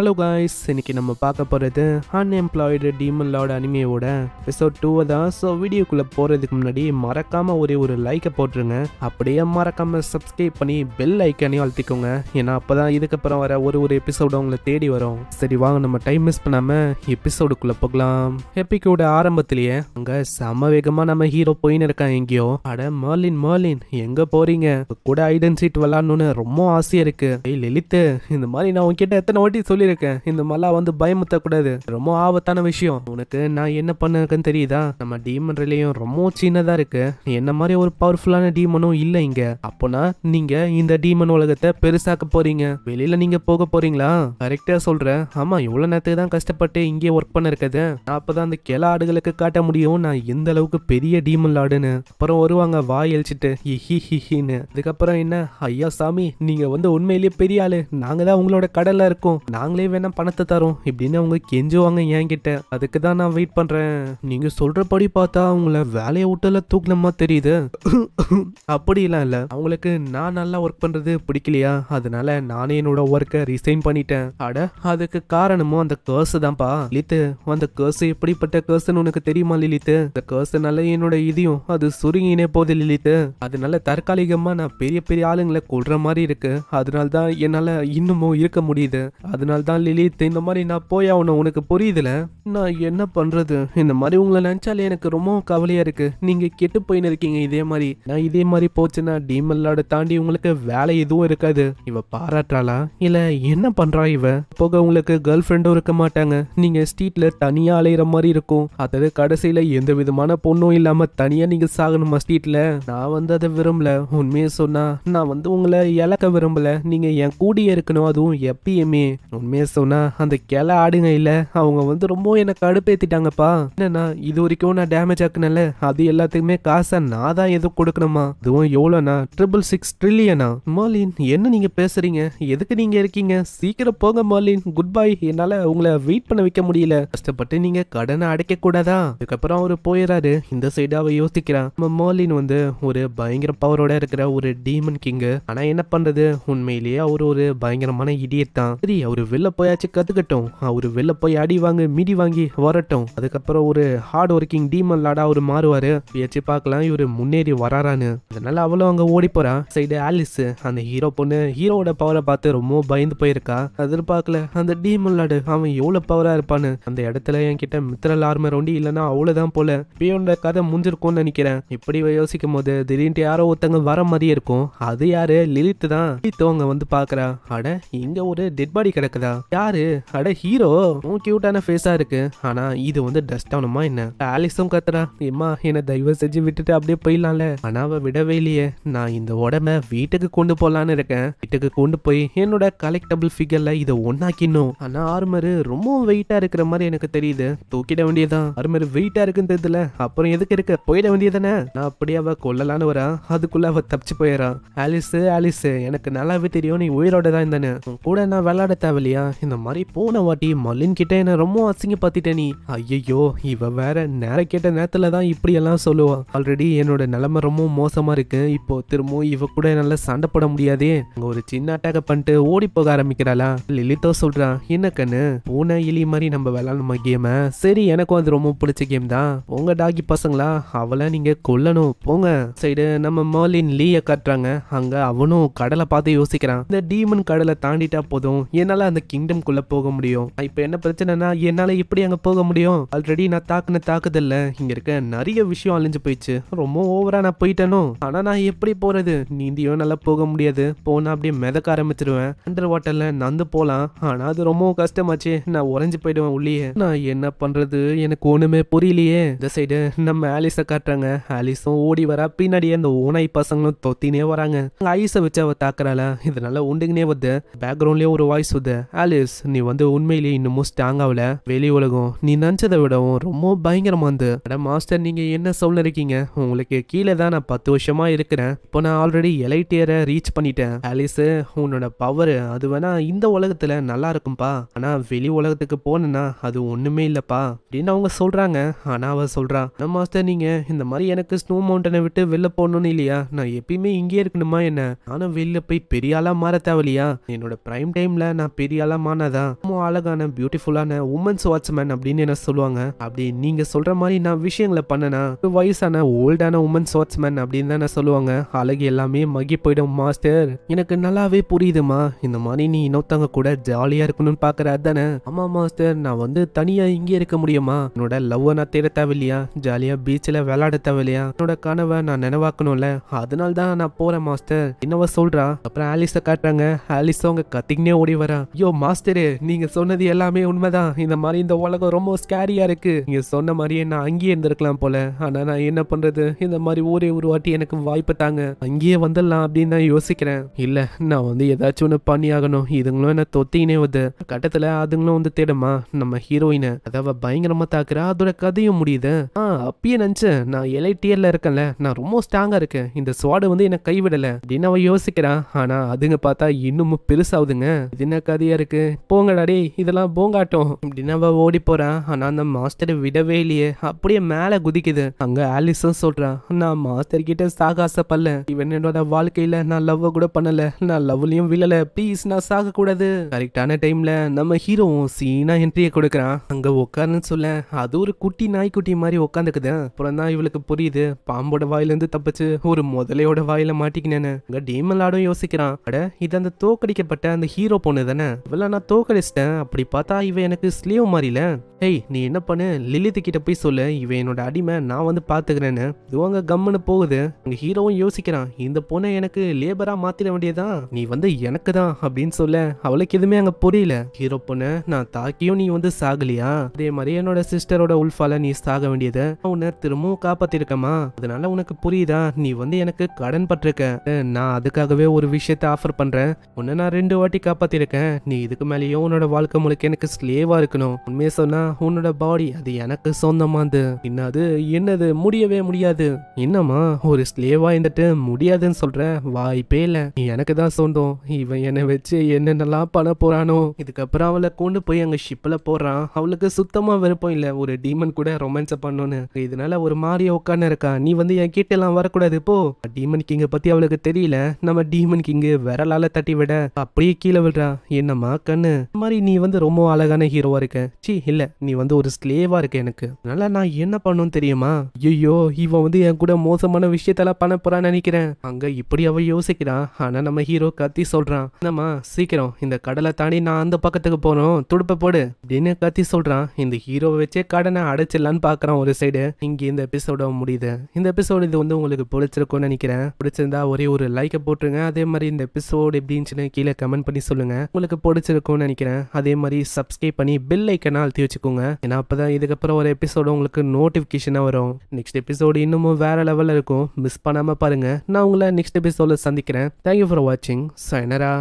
Hello guys, இன்னைக்கு நம்ம பார்க்க போகிறது அன்எம்ப்ளாய்டு டீமன் லார்ட் அனிமேவோட எபிசோட் 2 தான். ஸோ வீடியோக்குள்ளே போகிறதுக்கு முன்னாடி மறக்காமல் ஒரு லைக்கை போட்டுருங்க. அப்படியே மறக்காமல் சப்ஸ்கிரைப் பண்ணி பெல் ஐக்கானையும் அழுத்திக்கோங்க. ஏன்னா அப்போ தான் இதுக்கப்புறம் வர ஒரு எபிசோடு உங்களை தேடி வரும். சரி வாங்க, நம்ம டைம் மிஸ் பண்ணாமல் எபிசோடுக்குள்ளே போகலாம். எபிக்கோட ஆரம்பத்திலேயே அங்கே செம வேகமாக நம்ம ஹீரோ போயின்னு இருக்கான் எங்கேயோ. அட மர்லின் எங்கே போகிறீங்க? கூட ஐடன் சீட் விளாடணுன்னு ரொம்ப ஆசையாக இருக்கு. லலித்து, இந்த மாதிரி நான் உன்கிட்ட எத்தனை வாட்டி சொல்லியிருக்கேன், இந்த மாதிரிலாம் வந்து பயமுத்தக்கூடாது, ரொம்ப ஆபத்தான விஷயம். உனக்கு நான் என்ன பண்ணிருக்கேன்னு தெரியுதா? நம்ம டீமன் ரிலேயும் ரொம்ப சின்னதா இருக்கு. என்ன மாதிரி ஒரு பவர்ஃபுல்லான டீமனும் இல்ல இங்க. அப்போனா நீங்க இந்த டீமன் உலகத்தை பெருசாக்க போறீங்க, வெளியில நீங்க போக போறீங்களா? கரெக்டா சொல்றேன். ஆமா, இவ்வளவு நேரத்துக்கு தான் கஷ்டப்பட்டு இங்கே ஒர்க் பண்ண இருக்குது. நான் அப்பதான் அந்த கிள ஆடுகளுக்கு காட்ட முடியும் நான் எந்த அளவுக்கு பெரிய டீமன் லாடுன்னு. அப்புறம் வருவாங்க வாய் அழிச்சிட்டு ஹிஹின்னு. அதுக்கப்புறம் என்ன, ஐயா சாமி, நீங்க வந்து உண்மையிலேயே பெரிய ஆளு, நாங்க தான் உங்களோட கடல்ல இருக்கோம், நாங்களே வேணா பணத்தை தரோம் இப்படின்னு அவங்க கெஞ்சுவாங்க என்கிட்ட. அதுக்கு தான் நான் வெயிட் பண்றேன். நீங்க சொல்றபடி பார்த்தா அவங்கள வேலையை விட்டுல தூக்கணுமா தெரியுது. அப்படிலாம் இல்ல, அவங்களுக்கு நான் நல்லா ஒர்க் பண்றது பிடிக்கலையா, அதனால நானே என்னோட ஒர்க்கை ரிசைன் பண்ணிட்டேன். அட, அதுக்கு காரணமும் அந்த கேர்ஸ் தான்ப்பா. லித்து, அந்த கேர்ஸ் எப்படிப்பட்ட கேர்ஸ்ன்னு உனக்கு தெரியுமா லிலித்து? அந்த கேர்ஸ்னால என்னோட இதையும் அது சுருங்கினே போகுது லிலித்து. அதனால தற்காலிகமா நான் பெரிய ஆளுங்களை கொள்ற மாதிரி இருக்கு. அதனால தான் என்னால இன்னமும் இருக்க முடியுது. அதனால தான் லிலித், இந்த மாதிரி நான் போய் ஆகணும். உனக்கு புரியுதுல? நான் என்ன பண்றது? இந்த மாதிரி உங்களை நினைச்சாலே எனக்கு ரொம்ப கவலையா இருக்கு. நீங்க கெட்டு போயின்னு இருக்கீங்க. இதே மாதிரி போச்சுன்னா டீமன் லார்ட தாண்டி உங்களுக்கு வேலை எதுவும் இருக்காது. இவ பாராட்டுறாளா இல்ல என்ன பண்றா இவ? போக உங்களுக்கு கேர்ள் ஃப்ரெண்டும் இருக்க மாட்டாங்க. நீங்க ஸ்ட்ரீட்ல தனியா அலையிற மாதிரி இருக்கும். அதாவது கடைசியில எந்த விதமான பொண்ணும் இல்லாம தனியா நீங்க சாகணுமா ஸ்ட்ரீட்ல? நான் வந்து அதை விரும்பல. உண்மையை சொன்னா நான் வந்து உங்களை இழக்க விரும்பல. நீங்க என் கூடிய இருக்கணும், அதுவும் எப்பயுமே. உண்மையை சொன்னா அந்த கிள ஆடுங்க இல்ல, அவங்க வந்து ரொம்ப எனக்கு அடுப்பேத்திட்டாங்கப்பா. என்னன்னா இது வரைக்கும் நான் டேமேஜ் ஆக்குனல, அது எல்லாத்துக்குமே காசை நான் தான் எதுவும் கொடுக்கணுமா? அதுவும் எவ்வளோனா 666 ட்ரில்லியனா? மர்லின், என்ன நீங்க பேசுறீங்க? எதுக்கு நீங்க இருக்கீங்க? சீக்கிரம் போங்க மர்லின், குட் பை. என்னால உங்களை வெயிட் பண்ண வைக்க முடியல. கஷ்டப்பட்டு நீங்க கடனை அடைக்க கூடாதா? அதுக்கப்புறம் அவரு போயிடாரு. இந்த சைடு அவ யோசிக்கிறான். நம்ம மர்லின் வந்து ஒரு பயங்கர பவரோட இருக்கிற ஒரு டீமன் கிங். ஆனா என்ன பண்றது, உண்மையிலேயே அவரு ஒரு பயங்கரமான இடியட் தான். சரி, அவரு வெளில போயாச்சு கத்துக்கட்டும். அவரு வெளில போய் அடி வாங்க மிடி வாங்கி வரட்டும். அதுக்கப்புறம் ஒரு ஹார்ட் ஒர்க்கிங் டீமன் லாடா அவரு மாறுவாரு. பேச்சு பார்க்கலாம் இவரு முன்னேறி வராரான்னு. அதனால அவளும் அங்க ஓடி போறா. சைடு ஆலிஸ், அந்த ஹீரோ பொண்ணு, ஹீரோட பவரை பார்த்து ரொம்ப பயந்து போயிருக்கா. எதிர்பார்க்கல அந்த டீமன் லாடு அவன் எவ்வளவு பவரா இருப்பான்னு. அந்த இடத்துல என்கிட்ட மித்ரல் ஆர்மர் ஒண்டி இல்லைன்னா அவ்வளவுதான் போல, பியோட கதை முடிஞ்சிருக்கும்னு நினைக்கிறேன். இப்படி யோசிக்கும் போது திடீர்னு யாரோ ஒருத்தங்க வர மாதிரியே இருக்கும். அது யாரு? லிலித் தான். லிலித் அவங்க வந்து பாக்குறா. அட, இங்க ஒரு டெட் பாடி கிடக்குதா? யாரு? அட ஹீரோ, கியூட்டான ஃபேஸா இருக்கு. ஆனா இது வந்து டஸ்ட் ஆகணுமா என்ன? ஆலிஸும் கத்துறா, ஏமா என்ன தயவு செஞ்சு விட்டுட்டு அப்படியே போயிடலாம்ல. ஆனா அவ விடவே இல்லையே. நான் இந்த உடம்ப வீட்டுக்கு கொண்டு போலான்னு இருக்கேன். வீட்டுக்கு கொண்டு போய் என்னோட கலெக்டபிள் ஃபிகர்ல இதை ஒன்னாக்கினும். ஆனா ஆர்மரு ரொம்ப வெயிட்டா இருக்கிற மாதிரி எனக்கு தெரியுது. தூக்கிட வேண்டியதான். ஆர்மர் வெயிட்டா இருக்குன்னு தெரியல, அப்புறம் எதுக்கு இருக்க, போயிட வேண்டியதானே. நான் அப்படியே அவ கொல்லலான்னு வரா. அதுக்குள்ள அவ தப்பிச்சு போயிடறா. ஆலிஸ், எனக்கு நல்லாவே தெரியும் நீ உயிரோட தான் இருந்தானு. கூட நான் விளையாட தேவையில்லையா? இந்த மாதிரி போன வாட்டி மல்லின் கிட்ட என்ன ரொம்ப அசிங்க பார்த்துட்ட நீ. ஐயோ, இவ வேற நேர கேட்ட நேரத்துல தான் இப்படி எல்லாம் சொல்லுவா. ஆல்ரெடி என்னோட நிலைமை ரொம்ப மோசமா இருக்கு. இப்போ திரும்பவும் இவ கூட என்னால சண்டை போட முடியாதே. ஒரு சின்ன அட்டாக பண்ணிட்டு ஓடி போக ஆரம்பிக்கிறாளா. லிலித்தோ சொல்றா, என்ன கண்ணு, பூனை எலி மாதிரி நம்ம விளையாடணுமா கேம? சரி, எனக்கும் அது ரொம்ப பிடிச்ச கேம் தான். உங்க டாகி பசங்களா, அவளை நீங்க கொல்லணும் போங்க. சைடு நம்ம மர்லின் லீய காட்டுறாங்க. அங்க அவனும் கடலை பார்த்து யோசிக்கிறான். இந்த டீமன் கடலை தாண்டிட்டா போதும் என்னால அந்த கிங்டம் குள்ள போக முடியும். இப்ப என்ன பிரச்சனைனா, என்னால எப்படி அங்க போக முடியும்? ஆல்ரெடி நான் தாக்குதல்ல இங்க இருக்க நிறைய விஷயம் அழிஞ்சு போயிடுச்சு. ரொம்ப ஓவரா நான் போயிட்டேனோ. ஆனா நான் எப்படி போறது? நீந்தியும் நல்லா போக முடியாது. போனா அப்படியே மிதக்க ஆரம்பிச்சிருவேன். அண்டர் வாட்டர்ல நந்து போலாம். ஆனா அது ரொம்ப கஷ்டமாச்சு. நான் உறைஞ்சு போயிடுவேன் உள்ளே. நான் என்ன பண்றது, எனக்கு ஒண்ணுமே புரியலையே. இந்த சைடு நம்ம ஆலிஸ காட்டுறாங்க. ஆலிஸும் ஓடி வரா. பின்னாடியே அந்த ஓனாய் பசங்களும் தொத்தினே வராங்க. ஐஸை வச்சு அவ தாக்குறாள. இதனால உண்டுங்கனே வருது. பேக்ரவுண்ட்லயே ஒரு வாய்ஸ் வருது. ஆலிஸ், நீ வந்து உண்மையிலேயே இன்னமும் ஸ்ட்ராங் ஆகல. வெளி உலகம் நீ நினைச்சதை விடவும் ரொம்ப பயங்கரமா இருந்து. மாஸ்டர், நீங்க என்ன சொல்ல இருக்கீங்க? உங்களுக்கு கீழே தான் நான் 10 வருஷமா இருக்கிறேன். இப்போ நான் ஆல்ரெடி எலைட்டியரை ரீச் பண்ணிட்டேன். ஆலிஸ், உன்னோட பவர் அது வேணா இந்த உலகத்துல நல்லா இருக்கும்பா, ஆனா வெளி உலகத்துக்கு போனா அது ஒண்ணுமே இல்லப்பா அப்படின்னு அவங்க சொல்றாங்க. ஆனா அவ சொல்றா, மாஸ்டர், நீங்க இந்த மாதிரி எனக்கு ஸ்னோ மவுண்டனை விட்டு வெளில போகணும்னு இல்லையா? நான் எப்பயுமே இங்கே இருக்கணுமா என்ன? நானும் வெளில போய் பெரிய ஆளா மாற தேவையில்லையா? என்னோட பிரைம் டைம்ல நான் பெரிய ஆளா காலமானதான் ரொம்ப அழகான பியூட்டிஃபுல்லான உமன்ஸ் வாட்ச்மேன் அப்படின்னு என்ன சொல்லுவாங்க. அப்படி நீங்க சொல்ற மாதிரி நான் விஷயங்களை பண்ணனா ஒரு வயசான ஓல்டான உமன்ஸ் வாட்ச்மேன் அப்படின்னு தானே சொல்லுவாங்க. அழகு எல்லாமே மகி போயிடும் மாஸ்டர். எனக்கு நல்லாவே புரியுதுமா, இந்த மாதிரி நீ இன்னொருத்தவங்க கூட ஜாலியா இருக்கணும்னு பாக்குற தானே. ஆமா மாஸ்டர், நான் வந்து தனியா இங்கே இருக்க முடியுமா? என்னோட லவ் நான் தேட தேவையில்லையா? ஜாலியா பீச்சில் விளையாட தேவையில்லையா? என்னோட கனவை நான் நினைவாக்கணும்ல, அதனால தான் நான் போறேன் மாஸ்டர். என்னவ சொல்றா. அப்புறம் ஆலிஸை காட்டுறாங்க. ஆலிஸ் அவங்க கத்திக்கினே ஓடி வரா. ஐயோ மாஸ்டரு, நீங்க சொன்னது எல்லாமே உண்மைதான். இந்த மாதிரி இந்த உலகம் ரொம்ப ஸ்கேரியா இருக்கு. நீங்க சொன்ன மாதிரியே நான் அங்கேயே இருந்திருக்கலாம் போல. ஆனா நான் என்ன பண்றது, இந்த மாதிரி ஒரே ஒரு வாட்டி எனக்கு வாய்ப்பு தாங்க, அங்கேயே வந்துடலாம் அப்படின்னு நான் யோசிக்கிறேன். இல்ல, நான் வந்து ஏதாச்சும் ஒன்று பண்ணி ஆகணும். இதுங்களும் என்ன தொத்தினே வந்து கட்டத்துல அதுங்களும் வந்து தேடுமா நம்ம ஹீரோயினை. அதாவது பயங்கரமா தாக்குறா. அதோட கதையும் முடியுது. அப்பயே நினைச்சேன், நான் எலைட்டியர்ல இருக்கேன்ல, நான் ரொம்ப ஸ்ட்ராங்கா இருக்கேன், இந்த ஸ்வாடு வந்து என்ன கைவிடல அப்படின்னு அவ யோசிக்கிறான். ஆனா அதுங்க பார்த்தா இன்னமும் பெருசாகுதுங்க. இது என்ன கதையா இருக்கு, போங்கடா டேய், இதெல்லாம் போங்காட்டும் அப்படின்னு அவ ஓடி போறான். ஆனா அந்த மாஸ்டர் விடவே இல்லையே, அப்படியே மேல குதிக்குது. அங்க ஆலிஸும் சொல்றான், நான் மாஸ்டர் கிட்ட சாக ஆசைப்படல, இவன் என்னோட வாழ்க்கையில நான் லவ் கூட பண்ணல, நான் லவ்லயும் விழல, ப்ளீஸ் நான் சாக கூடாது. கரெக்டான டைம்ல நம்ம ஹீரோவும் சீனா என்ட்ரியை கொடுக்குறான். அங்க உட்காருன்னு சொல்ல அது ஒரு குட்டி நாய்க்குட்டி மாதிரி உட்காந்துக்குது. அப்புறம் தான் இவளுக்கு புரியுது, பாம்போட வாயில இருந்து தப்பிச்சு ஒரு முதலையோட வாயில மாட்டிக்கினேன்னு. அங்க டீமன் லார்டும் யோசிக்கிறான், அட இது அந்த தோக்கடிக்கப்பட்ட அந்த ஹீரோ பொண்ணு தானே, இவள நான் தோக்கடிச்சிட்டேன். அப்படி பார்த்தா இவன் எனக்கு ஸ்லீவ் மாதிரில. ஹேய், நீ என்ன பண்ணு, லிலித்து கிட்ட போய் சொல்லு, இவன் என்னோட அடிமை, நான் வந்து பாத்துக்கிறேன்னு. இதுவங்க கம்முன்னு போகுது. அங்க ஹீரோவும் யோசிக்கிறான், இந்த பொண்ணை எனக்கு லேபரா மாத்திட வேண்டியதான், நீ வந்து எனக்கு தான் அப்படின்னு சொல்ல அவளுக்கு எதுவுமே அங்க புரியல. ஹீரோ பொண்ணு, நான் தாக்கியும் நீ வந்து சாகலியா, அதே மாதிரி என்னோட சிஸ்டரோட உல்ஃபால நீ சாக வேண்டியதை உன்னை திரும்பவும் காப்பாத்திருக்கமா, அதனால உனக்கு புரியுதா, நீ வந்து எனக்கு கடன் பட்டிருக்க, நான் அதுக்காகவே ஒரு விஷயத்த ஆஃபர் பண்றேன், உன்னை நான் 2 வாட்டி காப்பாத்திருக்கேன், நீ இதுக்கு மேலேயும் உன்னோட வாழ்க்கை முழுக்க எனக்கு ஸ்லேவா இருக்கணும். உண்மையை சொன்னா உன்னோட பாடி அது எனக்கு சொந்தமாது, என்னது என்னது முடியவே முடியாது. என்னம்மா ஒரு ஸ்லேவா இருந்துட்டு முடியாதுன்னு சொல்ற, வாய்ப்பே இல்ல, நீ எனக்கு தான் சொந்தம். இவன் என்னை வச்சு என்னென்னலாம் பண்ண போறானோ. இதுக்கப்புறம் அவளை கொண்டு போய் அங்க ஷிப்ல போடுறான். அவளுக்கு சுத்தமா விருப்பம் இல்ல ஒரு டீமன் கூட ரொமான்ஸ் பண்ணணும்னு. இதனால ஒரு மாதிரியா உட்கார்ந்து இருக்கா. நீ வந்து என் கிட்ட எல்லாம் வரக்கூடாது போ. டீமன் கிங்க பத்தி அவளுக்கு தெரியல. நம்ம டீமன் கிங்கு விரலால தட்டி விட அப்படியே கீழே விடுறா. என்னம்மா கண்ணு, இந்த மாதிரி நீ வந்து ரொம்ப அழகான ஹீரோவா இருக்க, சி இல்ல நீ வந்து ஒரு ஸ்லேவா இருக்க எனக்கு, அதனால நான் என்ன பண்ணணும் தெரியுமா. ஐயோ, இவன் வந்து என் கூட மோசமான விஷயத்தெல்லாம் பண்ண போறான்னு நினைக்கிறேன். அங்க இப்படி அவ யோசிக்கிறான். ஆனா நம்ம ஹீரோ கத்தி சொல்றான், என்னம்மா சீக்கிரம் இந்த கடலை தாண்டி நான் அந்த பக்கத்துக்கு போறோம், துடுப்ப போடு அப்படின்னு கத்தி சொல்றான். இந்த ஹீரோவை வச்சே கடனை அடைச்சிடலான்னு பாக்குறான் ஒரு சைடு. இங்க இந்த எபிசோட முடியுது. இந்த எபிசோடு இது வந்து உங்களுக்கு பிடிச்சிருக்கும்னு நினைக்கிறேன். பிடிச்சிருந்தா ஒரே ஒரு லைக்கை போட்டுருங்க. அதே மாதிரி இந்த எபிசோடு எப்படி இருந்துச்சுன்னு கீழே கமெண்ட் பண்ணி சொல்லுங்க. உங்களுக்கு பிடிச்சிருக்கும்னு நினைக்கிறேன். அதே மாதிரி சப்ஸ்கிரைப் பண்ணி பெல் ஐக்கனை அழுத்தி வச்சுக்கோங்க. ஏன்னா அப்பதான் இதுக்கப்புறம் ஒரு எபிசோடு உங்களுக்கு நோட்டிபிகேஷனா வரும். நெக்ஸ்ட் எபிசோடு இன்னமும் வேற லெவல்ல இருக்கும், மிஸ் பண்ணாம பாருங்க. நான் உங்களை நெக்ஸ்ட் எபிசோட சந்திக்கிறேன். தேங்க்யூ ஃபார் வாட்சிங். சைனரா.